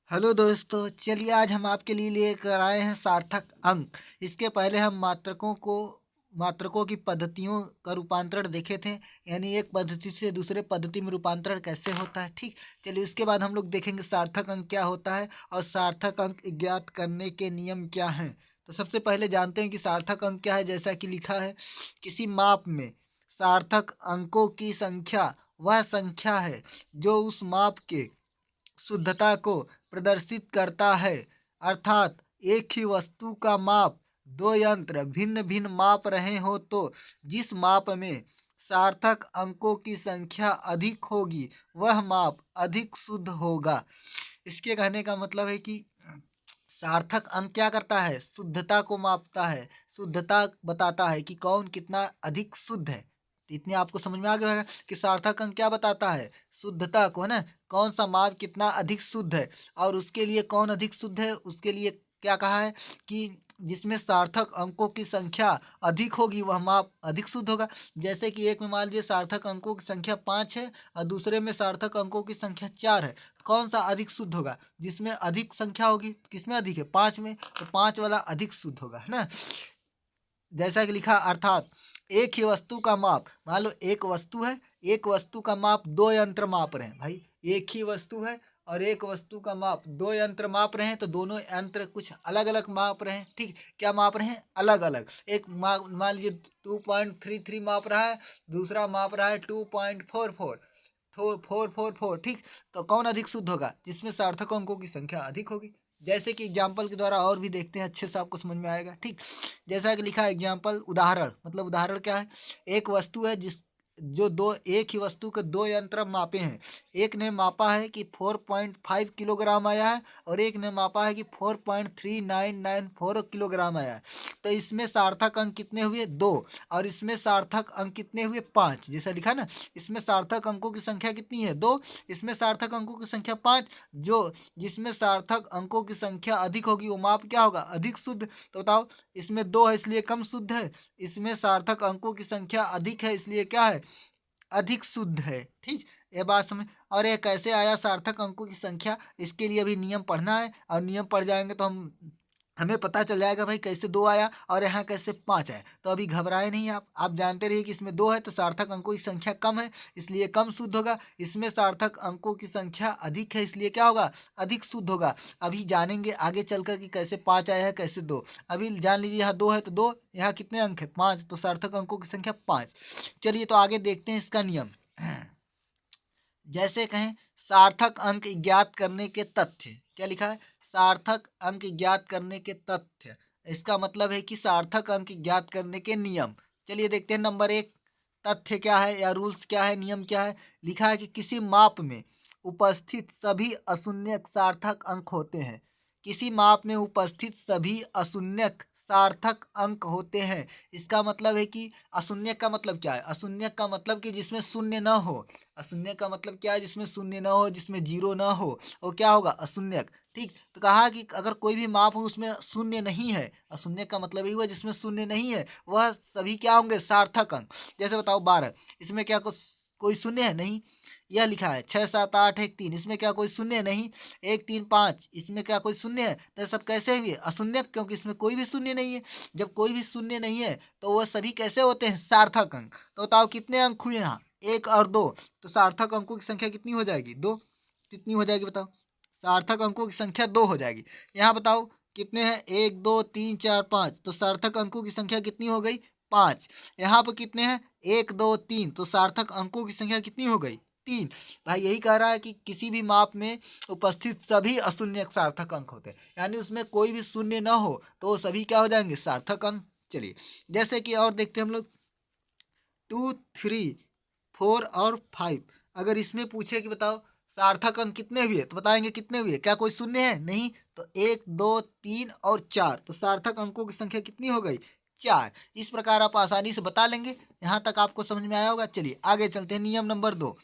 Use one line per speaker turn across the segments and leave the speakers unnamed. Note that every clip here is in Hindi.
हेलो दोस्तों, चलिए आज हम आपके लिए लेकर आए हैं सार्थक अंक। इसके पहले हम मात्रकों की पद्धतियों का रूपांतरण देखे थे, यानी एक पद्धति से दूसरे पद्धति में रूपांतरण कैसे होता है। ठीक, चलिए उसके बाद हम लोग देखेंगे सार्थक अंक क्या होता है और सार्थक अंक ज्ञात करने के नियम क्या हैं। तो सबसे पहले जानते हैं कि सार्थक अंक क्या है। जैसा कि लिखा है, किसी माप में सार्थक अंकों की संख्या वह संख्या है जो उस माप के शुद्धता को प्रदर्शित करता है। अर्थात एक ही वस्तु का माप दो यंत्र भिन्न भिन्न माप रहे हो तो जिस माप में सार्थक अंकों की संख्या अधिक होगी वह माप अधिक शुद्ध होगा। इसके कहने का मतलब है कि सार्थक अंक क्या करता है, शुद्धता को मापता है, शुद्धता बताता है कि कौन कितना अधिक शुद्ध है। तो इतने आपको समझ में आ गया होगा कि सार्थक अंक क्या बताता है, शुद्धता को, है ना, कौन सा माप कितना अधिक शुद्ध है। और उसके लिए कौन अधिक शुद्ध है, उसके लिए क्या कहा है कि जिसमें सार्थक अंकों की संख्या अधिक होगी वह माप अधिक शुद्ध होगा। जैसे कि एक में मान लीजिए सार्थक अंकों की संख्या 5 है और दूसरे में सार्थक अंकों की संख्या 4 है। कौन सा अधिक शुद्ध होगा, जिसमें अधिक संख्या होगी, किसमें अधिक है, 5 में, तो 5 वाला अधिक शुद्ध होगा, है ना। जैसा कि लिखा, अर्थात एक ही वस्तु का माप, मान लो एक वस्तु है, एक वस्तु का माप दो यंत्र माप रहे हैं भाई। एक ही वस्तु है और एक वस्तु का माप दो यंत्र माप रहे हैं, तो दोनों यंत्र कुछ अलग अलग माप रहे हैं। ठीक, क्या माप रहे हैं, अलग अलग। एक मान लीजिए 2.33 माप रहा है, दूसरा माप रहा है 2.44, 444। ठीक, तो कौन अधिक शुद्ध होगा, जिसमें सार्थक अंकों की संख्या अधिक होगी। जैसे कि एग्जाम्पल के द्वारा और भी देखते हैं, अच्छे से आपको समझ में आएगा। ठीक, जैसा कि लिखा है एग्जाम्पल, उदाहरण, मतलब उदाहरण क्या है, एक वस्तु है जिस जो दो एक ही वस्तु के दो यंत्र मापे हैं। एक ने मापा है कि 4.5 किलोग्राम आया है और एक ने मापा है कि 4.3994 किलोग्राम आया है। तो इसमें सार्थक अंक कितने हुए, दो, और इसमें सार्थक अंक कितने हुए, 5। जैसा लिखा ना, इसमें सार्थक अंकों की संख्या कितनी है, दो, इसमें सार्थक अंकों की संख्या 5। जो जिसमें सार्थक अंकों की संख्या अधिक होगी वो माप क्या होगा, अधिक शुद्ध। तो बताओ, इसमें दो है इसलिए कम शुद्ध है, इसमें सार्थक अंकों की संख्या अधिक है इसलिए क्या है, अधिक शुद्ध है। ठीक, ये बात समझ। और ये कैसे आया सार्थक अंकों की संख्या, इसके लिए अभी नियम पढ़ना है, और नियम पढ़ जाएंगे तो हमें पता चल जाएगा भाई कैसे दो आया और यहाँ कैसे 5 आया। तो अभी घबराए नहीं आप जानते रहिए कि इसमें दो है तो सार्थक अंकों की संख्या कम है इसलिए कम शुद्ध होगा, इसमें सार्थक अंकों की संख्या अधिक है इसलिए क्या होगा, अधिक शुद्ध होगा। अभी जानेंगे आगे चलकर कि कैसे 5 आया है, कैसे दो। अभी जान लीजिए यहाँ दो है तो दो, यहाँ कितने अंक है, 5, तो सार्थक अंकों की संख्या 5। चलिए तो आगे देखते हैं इसका नियम। जैसे कहें, सार्थक अंक ज्ञात करने के तथ्य, क्या लिखा है, सार्थक अंक ज्ञात करने के तथ्य। इसका मतलब है कि सार्थक अंक ज्ञात करने के नियम। चलिए देखते हैं, नंबर एक, तथ्य क्या है या रूल्स क्या है, नियम क्या है। लिखा है कि किसी माप में उपस्थित सभी अशून्यक सार्थक अंक होते हैं। किसी माप में उपस्थित सभी अशून्यक सार्थक अंक होते हैं। इसका मतलब है कि अशून्य का मतलब क्या है, अशून्य का मतलब कि जिसमें शून्य न हो। अशून्य का मतलब क्या है, जिसमें शून्य न हो, जिसमें जीरो न हो, वो क्या होगा, अशून्यक। ठीक, तो कहा कि अगर कोई भी माप हो उसमें शून्य नहीं है, अशून्य का मतलब ही हुआ जिसमें शून्य नहीं है, वह सभी क्या होंगे, सार्थक अंक। जैसे बताओ 12, इसमें क्या कोई शून्य है, नहीं। यह लिखा है 6 7 8 1 3, इसमें क्या कोई शून्य, नहीं। 1 3 5, इसमें क्या कोई शून्य है, तो सब कैसे हुए, अशून्य, क्योंकि इसमें कोई भी शून्य नहीं है। जब कोई भी शून्य नहीं है तो वह सभी कैसे होते हैं, सार्थक अंक। तो बताओ कितने अंक हुए यहाँ, एक और दो, तो सार्थक अंकों की संख्या कितनी हो जाएगी, दो। कितनी हो जाएगी बताओ, सार्थक अंकों की संख्या दो हो जाएगी। यहाँ बताओ कितने हैं, 1 2 3 4 5, तो सार्थक अंकों की संख्या कितनी हो गई, 5। यहाँ पर कितने हैं, 1 2 3, तो सार्थक अंकों की संख्या कितनी हो गई, 3। भाई यही कह रहा है कि किसी भी माप में उपस्थित सभी अशून्य सार्थक अंक होते हैं, यानी उसमें कोई भी शून्य न हो तो वो सभी क्या हो जाएंगे, सार्थक अंक। चलिए जैसे कि और देखते हैं हम लोग, 2 3 4 और 5, अगर इसमें पूछे कि बताओ सार्थक अंक कितने हुए, तो बताएंगे कितने हुए, क्या कोई शून्य है, नहीं। तो 1 2 3 और 4, तो सार्थक अंकों की संख्या कितनी हो गई, 4। इस प्रकार आप आसानी से बता लेंगे। यहाँ तक आपको समझ में आया होगा। चलिए आगे चलते हैं, नियम नंबर 2।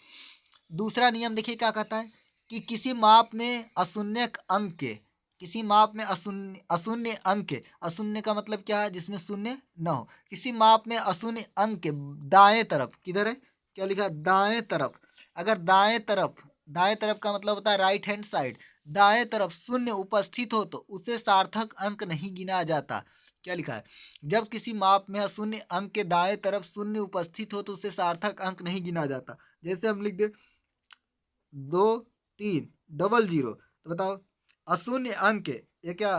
दूसरा नियम देखिए क्या कहता है कि किसी माप में अशून्य अंक के, किसी माप में अशून्य अशून्य अंक के, अशून्य का मतलब क्या है, जिसमें शून्य न हो। किसी माप में अशून्य अंक के दाएं तरफ, किधर है, क्या लिखा है, दाएं तरफ, अगर दाएं तरफ का मतलब होता है राइट हैंड साइड। दाएं तरफ शून्य उपस्थित हो तो उसे सार्थक अंक नहीं गिना जाता। क्या लिखा है? जब किसी माप में अशून्य अंक के दाएं तरफ शून्य उपस्थित हो तो उसे सार्थक अंक नहीं गिना जाता। जैसे हम लिख दे 2 3 0 तो बताओ अशून्य अंक है ये क्या?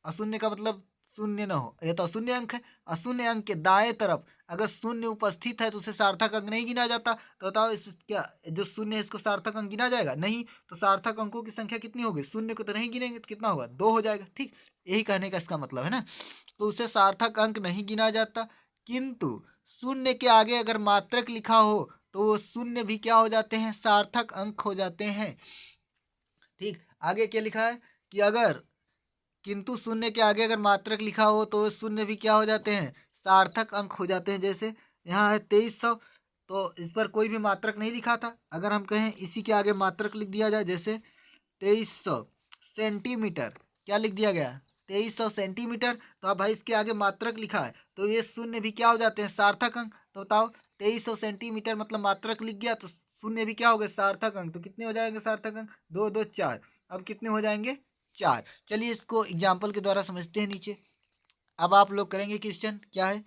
अशून्य का मतलब शून्य ना हो, ये तो अशून्य अंक है। अशून्य अंक के दाएं तरफ अगर शून्य उपस्थित है तो उसे सार्थक अंक नहीं गिना जाता। तो बताओ इस क्या जो शून्य है इसको सार्थक अंक गिना जाएगा? नहीं। तो सार्थक अंकों की संख्या कितनी होगी? शून्य को तो नहीं गिनेंगे तो कितना होगा? 2 हो जाएगा। ठीक, यही कहने का इसका मतलब है ना। तो उसे सार्थक अंक नहीं गिना जाता। किंतु शून्य के आगे अगर मात्रक लिखा हो तो वो शून्य भी क्या हो जाते हैं? सार्थक अंक हो जाते हैं। ठीक, आगे क्या लिखा है कि अगर किंतु शून्य के आगे अगर मात्रक लिखा हो तो शून्य भी क्या हो जाते हैं? सार्थक अंक हो जाते हैं। जैसे यहाँ है 2300, तो इस पर कोई भी मात्रक नहीं लिखा था। अगर हम कहें इसी के आगे मात्रक लिख दिया जाए, जैसे 2300 सेंटीमीटर, क्या लिख दिया गया? 2300 सेंटीमीटर। तो अब भाई इसके आगे मात्रक लिखा है तो ये शून्य भी क्या हो जाते हैं? सार्थक अंक। तो बताओ 2300 सेंटीमीटर मतलब मात्रक लिख गया तो शून्य भी क्या हो गए? सार्थक अंक। तो कितने हो जाएंगे सार्थक अंक? 2 2 4। अब कितने हो जाएंगे? 4। चलिए इसको एग्जाम्पल के द्वारा समझते हैं नीचे। अब आप लोग करेंगे क्वेश्चन क्या है?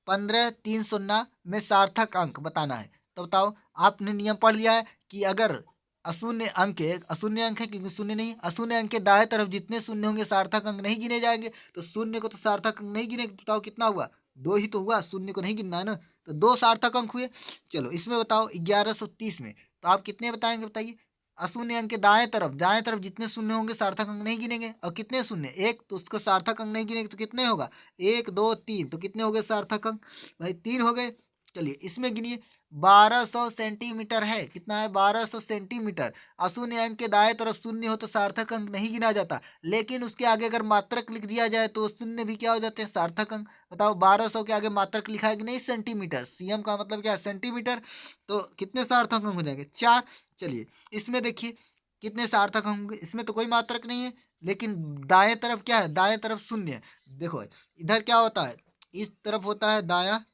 15 3 0 में सार्थक अंक बताना है। तो बताओ आपने नियम पढ़ लिया है कि अगर अशून्य अंक है, अशून्य अंक है क्योंकि शून्य नहीं, अशून्य अंक के दाएं तरफ जितने शून्य होंगे सार्थक अंक नहीं गिने जाएंगे। तो शून्य को तो सार्थक अंक नहीं गिने, बताओ कितना हुआ? 2 ही तो हुआ, शून्य को नहीं गिनना है ना। तो 2 सार्थक अंक हुए। चलो इसमें बताओ 1130 में तो आप कितने बताएंगे? बताइए। अशून्य अंक के दाएं तरफ जितने शून्य होंगे सार्थक अंक नहीं गिनेंगे। और कितने शून्य? एक, तो उसको सार्थक अंक नहीं गिनेंगे तो कितने होगा? 1 2 3। तो कितने हो गए सार्थक अंक? भाई 3 हो गए। चलिए इसमें गिनिए 1200 सेंटीमीटर है। कितना है? 1200 सेंटीमीटर। अशून्य अंक के दाएं तरफ शून्य हो तो सार्थक अंक नहीं गिना जाता, लेकिन उसके आगे अगर मात्रक लिख दिया जाए तो शून्य भी क्या हो जाते हैं? सार्थक अंक। बताओ 1200 के आगे मात्रक लिखा है कि नहीं? सेंटीमीटर। सीएम का मतलब क्या है? सेंटीमीटर। तो कितने सार्थक अंक हो जाएंगे? 4। चलिए इसमें देखिए कितने सार्थक अंक होंगे। इसमें तो कोई मात्रक नहीं है, लेकिन दाएं तरफ क्या है? दाएं तरफ शून्य है। देखो इधर क्या होता है? इस तरफ होता है दाया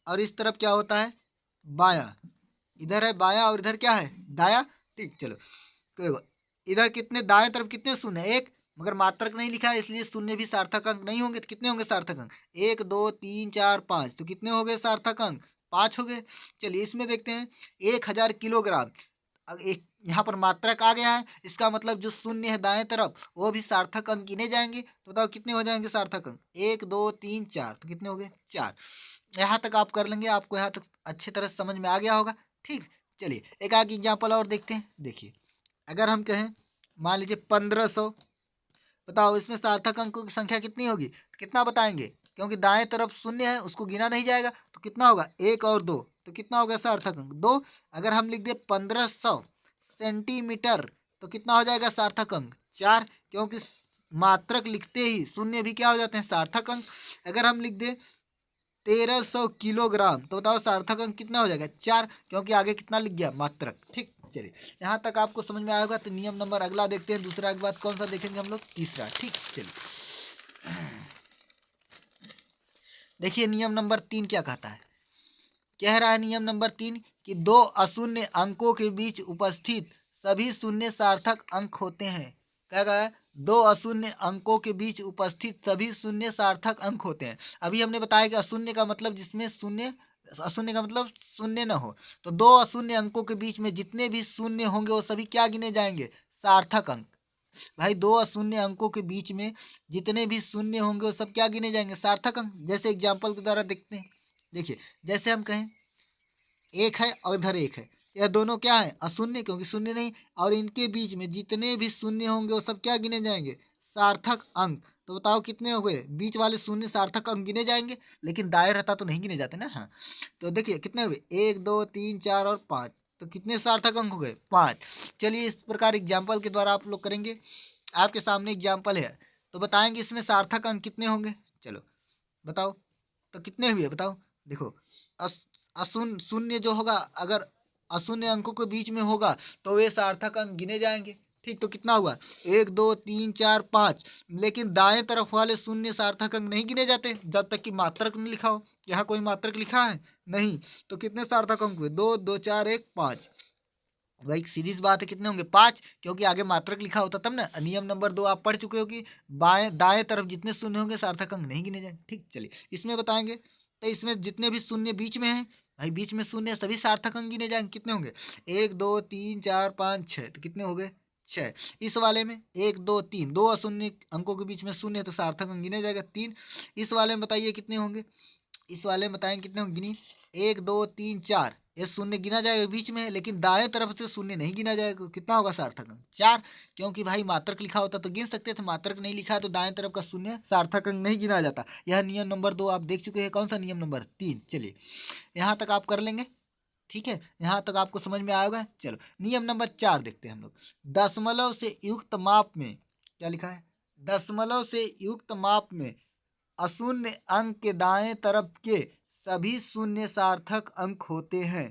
और इस तरफ क्या होता है? बाया। इधर है बाया और इधर क्या है? दाया। ठीक, चलो तो देखो इधर कितने दाएं तरफ कितने शून्य? 1। मगर मात्रक नहीं लिखा है इसलिए शून्य भी सार्थक अंक नहीं होंगे। तो कितने होंगे सार्थक अंक? 1 2 3 4 5। तो कितने हो गए सार्थक अंक? 5 हो गए। चलिए इसमें देखते हैं 1000 किलोग्राम। एक यहाँ पर मात्रक आ गया है, इसका मतलब जो शून्य है दाएं तरफ वो भी सार्थक अंक गिने जाएंगे। तो बताओ कितने हो जाएंगे सार्थक अंक? 1 2 3 4। तो कितने हो गए? 4। यहाँ तक आप कर लेंगे, आपको यहाँ तक अच्छी तरह समझ में आ गया होगा। ठीक, चलिए एक आगे एग्जाम्पल और देखते हैं। देखिए अगर हम कहें मान लीजिए 1500, बताओ इसमें सार्थक अंकों की संख्या कितनी होगी? कितना बताएंगे? क्योंकि दाएं तरफ शून्य है उसको गिना नहीं जाएगा। तो कितना होगा? 1 और 2। तो कितना हो गया सार्थक अंक? 2। अगर हम लिख दे 1500 सेंटीमीटर तो कितना हो जाएगा सार्थक अंक? 4। क्योंकि मात्रक लिखते ही शून्य भी क्या हो जाते हैं? सार्थक अंक। अगर हम लिख दे 1300 किलोग्राम तो बताओ सार्थक अंक कितना हो जाएगा? 4। क्योंकि आगे कितना लिख गया? मात्रक। ठीक, चलिए यहाँ तक आपको समझ में आया होगा। तो नियम नंबर अगला देखते हैं। दूसरा के बाद कौन सा देखेंगे हम लोग? तीसरा। ठीक, चलिए देखिए नियम नंबर 3 क्या कहता है। कह रहा है नियम नंबर 3 कि 2 अशून्य अंकों के बीच उपस्थित सभी शून्य सार्थक अंक होते हैं। क्या कहा है? 2 अशून्य अंकों के बीच उपस्थित सभी शून्य सार्थक अंक होते हैं। अभी हमने बताया कि अशून्य का मतलब जिसमें शून्य, अशून्य का मतलब शून्य न हो। तो 2 अशून्य अंकों के बीच में जितने भी शून्य होंगे वो सभी क्या गिने जाएंगे? सार्थक अंक। भाई 2 अशून्य अंकों के बीच में जितने भी शून्य होंगे वो सब क्या गिने जाएंगे? सार्थक अंक। जैसे एग्जाम्पल के द्वारा देखते हैं। देखिए जैसे हम कहें 1 है और इधर 1 है, यह दोनों क्या है? अशून्य, क्योंकि शून्य नहीं। और इनके बीच में जितने भी शून्य होंगे वो सब क्या गिने जाएंगे? सार्थक अंक। तो बताओ कितने हो गए? बीच वाले शून्य सार्थक अंक गिने जाएंगे, लेकिन दाएं रहता तो नहीं गिने जाते ना। हाँ, तो देखिए कितने हुए? 1 2 3 4 और 5। तो कितने सार्थक अंक हो गए? 5। चलिए इस प्रकार एग्जाम्पल के द्वारा आप लोग करेंगे। आपके सामने एग्जाम्पल है तो बताएंगे इसमें सार्थक अंक कितने होंगे। चलो बताओ तो कितने हुए? बताओ। देखो अशून्य शून्य जो होगा अगर अशून्य अंकों के बीच में होगा तो वे सार्थक अंक गिने जाएंगे। ठीक, तो कितना हुआ? 1 2 3 4 5। लेकिन दाएं तरफ वाले शून्य सार्थक अंक नहीं गिने जाते जब तक कि मात्रक नहीं लिखा हो। यहाँ कोई मात्रक लिखा है नहीं। तो कितने सार्थक अंक हुए? 2 2 4 1 5। भाई सीधी सी बात है, कितने होंगे 5, क्योंकि आगे मात्रक लिखा होता तब ना। नियम नंबर 2 आप पढ़ चुके हो कि बाएं दाएं तरफ जितने शून्य होंगे सार्थक अंक नहीं गिने जाएंगे। ठीक, चलिए इसमें बताएंगे। तो इसमें जितने भी शून्य बीच में है, भाई बीच में शून्य सभी सार्थक अंक गिने जाएंगे। कितने होंगे 1 2 3 4 5 6, तो कितने हो गए 6। इस वाले में 1 2 3 दो अशून्य अंकों के बीच में शून्य है, तो सार्थक अंक गिने जाएगा 3। इस वाले में बताइए कितने होंगे, इस वाले में बताएंगे कितने होंगे, गिनी 1 2 3 4, ये शून्य गिना जाएगा बीच में है, लेकिन दाएं तरफ से शून्य नहीं गिना जाएगा। कितना होगा सार्थक अंक 4, क्योंकि भाई मात्रक लिखा होता तो गिन सकते थे, मात्रक नहीं लिखा है तो दाएं तरफ का शून्य सार्थक अंक नहीं गिना जाता। यह नियम नंबर 2 आप देख चुके हैं। कौन सा नियम नंबर 3। चलिए यहाँ तक आप कर लेंगे, ठीक है, यहाँ तक आपको समझ में आएगा। चलो नियम नंबर 4 देखते हैं हम लोग। दशमलव से युक्त माप में क्या लिखा है, दशमलव से युक्त माप में अशून्य अंक के दाएं तरफ के सभी शून्य सार्थक अंक होते हैं।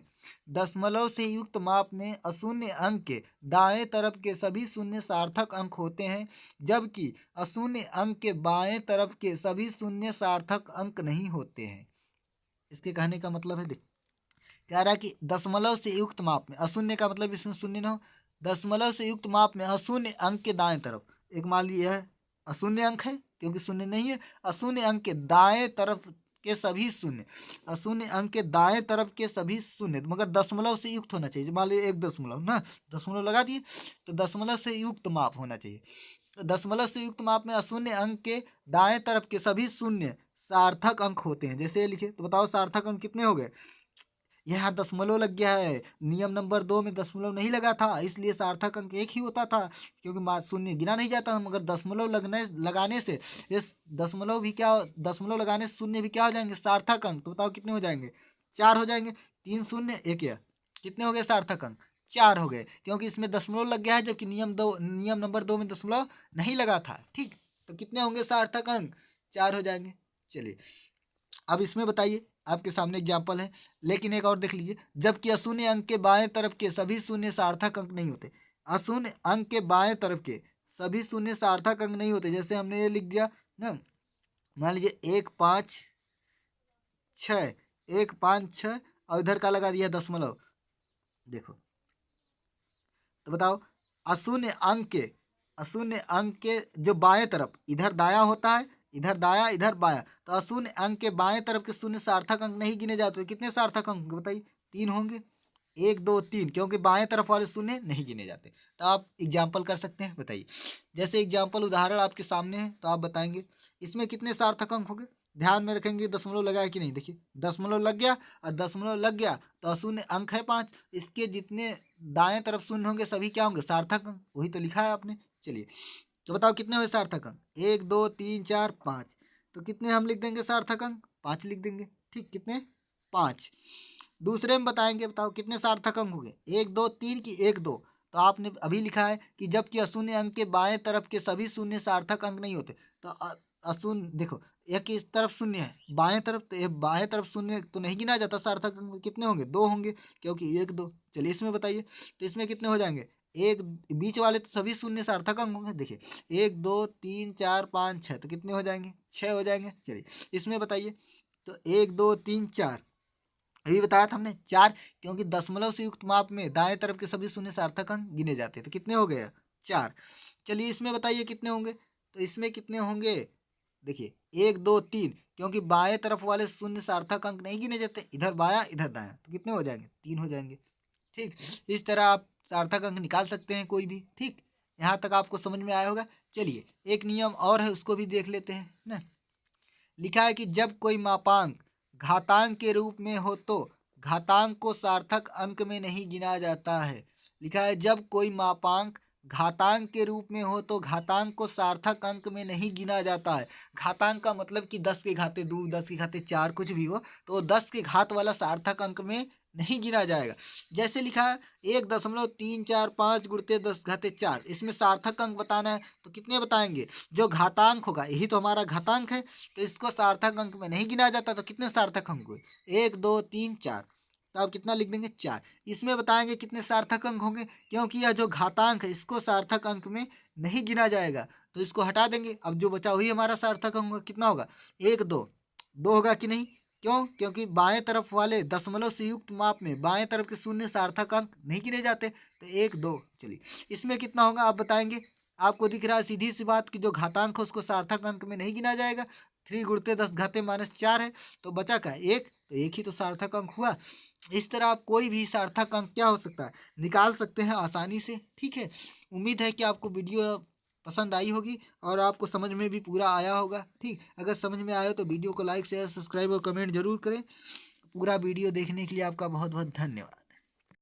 दशमलव से युक्त माप में अशून्य अंक के दाएं तरफ के सभी शून्य सार्थक अंक होते हैं, जबकि अशून्य अंक के बाएं तरफ के सभी शून्य सार्थक अंक नहीं होते हैं। इसके कहने का मतलब है, देख कह रहा है कि दशमलव से युक्त माप में, अशून्य का मतलब इसमें शून्य ना हो, दशमलव से युक्त माप में अशून्य अंक के दाएं तरफ, एक मान लीजिए है अशून्य अंक है क्योंकि शून्य नहीं है, अशून्य अंक के दाएं तरफ के सभी शून्य, अशून्य अंक के दाएं तरफ के सभी शून्य, मगर दशमलव से युक्त होना चाहिए। मान लीजिए 1 दशमलव ना, दशमलव लगा दिए, तो दशमलव से युक्त माप होना चाहिए। तो दशमलव से युक्त माप में अशून्य अंक के दाएं तरफ के सभी शून्य सार्थक अंक होते हैं। जैसे लिखे तो बताओ सार्थक अंक कितने हो गए, यहाँ दशमलव लग गया है। नियम नंबर 2 में दशमलव नहीं लगा था, इसलिए सार्थक अंक 1 ही होता था, क्योंकि शून्य गिना नहीं जाता। मगर दशमलव लगाने से इस दशमलव भी क्या, दशमलव लगाने से शून्य भी क्या हो जाएंगे सार्थक अंक। तो बताओ कितने हो जाएंगे, 4 हो जाएंगे। 3 शून्य 1 या कितने हो गए सार्थक अंक, 4 हो गए, क्योंकि इसमें दशमलव लग गया है, जबकि नियम नंबर 2 में दशमलव नहीं लगा था। ठीक, तो कितने होंगे सार्थक अंक, 4 हो जाएंगे। चलिए अब इसमें बताइए, आपके सामने एग्जाम्पल है, लेकिन एक और देख लीजिए। जबकि अशून्य अंक के बाएं तरफ के सभी शून्य सार्थक अंक नहीं होते, अशून्य अंक के बाएं तरफ के सभी शून्य सार्थक अंक नहीं होते। जैसे हमने ये लिख दिया ना, मान लीजिए 1 5 6, 1 5 6 और इधर का लगा दिया दशमलव। देखो तो बताओ अशून्य अंक के जो बाएं तरफ, इधर दायां होता है, इधर दायां इधर बायां, तो अशून्य अंक के बाएं तरफ के शून्य सार्थक अंक नहीं गिने जाते। कितने सार्थक अंक बताइए, 3 होंगे, 1 2 3, क्योंकि बाएं तरफ वाले शून्य नहीं गिने जाते। तो आप एग्जाम्पल कर सकते हैं, बताइए। जैसे एग्जाम्पल उदाहरण आपके सामने है, तो आप बताएंगे इसमें कितने सार्थक अंक होंगे। ध्यान में रखेंगे दशमलव लगा है कि नहीं। देखिए दशमलव लग गया, और दशमलव लग गया तो अशून्य अंक है 5, इसके जितने दाएं तरफ शून्य होंगे सभी क्या होंगे सार्थक अंक, वही तो लिखा है आपने। चलिए तो बताओ कितने हुए सार्थक अंक, 1 2 3 4 5, तो कितने हम लिख देंगे सार्थक अंक, 5 लिख देंगे। ठीक, कितने 5। दूसरे में बताएंगे, बताओ कितने सार्थक अंक हो गए, 1 2 3 की 1 2, तो आपने अभी लिखा है कि जबकि अशून्य अंक के बाएं तरफ के सभी शून्य सार्थक अंक नहीं होते। तो अशून्य देखो, एक इस तरफ शून्य है बाएं तरफ, तो बाएं तरफ शून्य तो नहीं गिना जाता सार्थक अंक। कितने होंगे, 2 होंगे, क्योंकि 1 2। चलिए इसमें बताइए, तो इसमें कितने हो जाएंगे, एक बीच वाले तो सभी शून्य सार्थक अंक होंगे। देखिए 1 2 3 4 5 6, तो कितने हो जाएंगे, 6 हो जाएंगे। चलिए इसमें बताइए, तो 1 2 3 4, अभी बताया था हमने 4, क्योंकि दशमलव से युक्त माप में दाएं तरफ के सभी शून्य सार्थक अंक गिने जाते हैं। तो कितने हो गए 4। चलिए इसमें बताइए कितने होंगे, तो इसमें कितने होंगे, देखिए 1 2 3, क्योंकि बाएं तरफ वाले शून्य सार्थक अंक नहीं गिने जाते, इधर बाया इधर दाया, तो कितने हो जाएंगे, 3 हो जाएंगे। ठीक, इस तरह आप सार्थक अंक निकाल सकते हैं कोई भी। ठीक, यहाँ तक आपको समझ में आया होगा। चलिए एक नियम और है, उसको भी देख लेते हैं ना। लिखा है कि जब कोई मापांक घातांक के रूप में हो तो घातांक को सार्थक अंक में नहीं गिना जाता है। लिखा है जब कोई मापांक घातांक के रूप में हो तो घातांक को सार्थक अंक में नहीं गिना जाता है। घातांक का मतलब कि 10 के घाते 2, 10 के घाते 4 कुछ भी हो, तो 10 के घात वाला सार्थक अंक में नहीं गिना जाएगा। जैसे लिखा है 1.345 गुणित 10 घाते 4, इसमें सार्थक अंक बताना है, तो कितने बताएंगे, जो घातांक होगा, यही तो हमारा घातांक है, तो इसको सार्थक अंक में नहीं गिना जाता। तो कितने सार्थक अंक हुए, 1 2 3 4, तो आप कितना लिख देंगे 4। इसमें बताएंगे कितने सार्थक अंक होंगे, क्योंकि यह जो घातांक है इसको सार्थक अंक में नहीं गिना जाएगा, तो इसको हटा देंगे। अब जो बचा वही हमारा सार्थक अंक होगा। कितना होगा, 1 2 2 होगा कि नहीं, क्यों? क्योंकि बाएं तरफ वाले दशमलव से युक्त माप में बाएं तरफ के शून्य सार्थक अंक नहीं गिने जाते। तो 1 2 चलिए इसमें कितना होगा आप बताएंगे। आपको दिख रहा है सीधी सी बात कि जो घातांक है उसको सार्थक अंक में नहीं गिना जाएगा। 3 गुणित 10 घाते -4 है तो बचा क्या 1, तो 1 ही तो सार्थक अंक हुआ। इस तरह आप कोई भी सार्थक अंक क्या हो सकता है निकाल सकते हैं आसानी से। ठीक है, उम्मीद है कि आपको वीडियो पसंद आई होगी और आपको समझ में भी पूरा आया होगा। ठीक, अगर समझ में आया तो वीडियो को लाइक शेयर सब्सक्राइब और कमेंट जरूर करें। पूरा वीडियो देखने के लिए आपका बहुत बहुत धन्यवाद।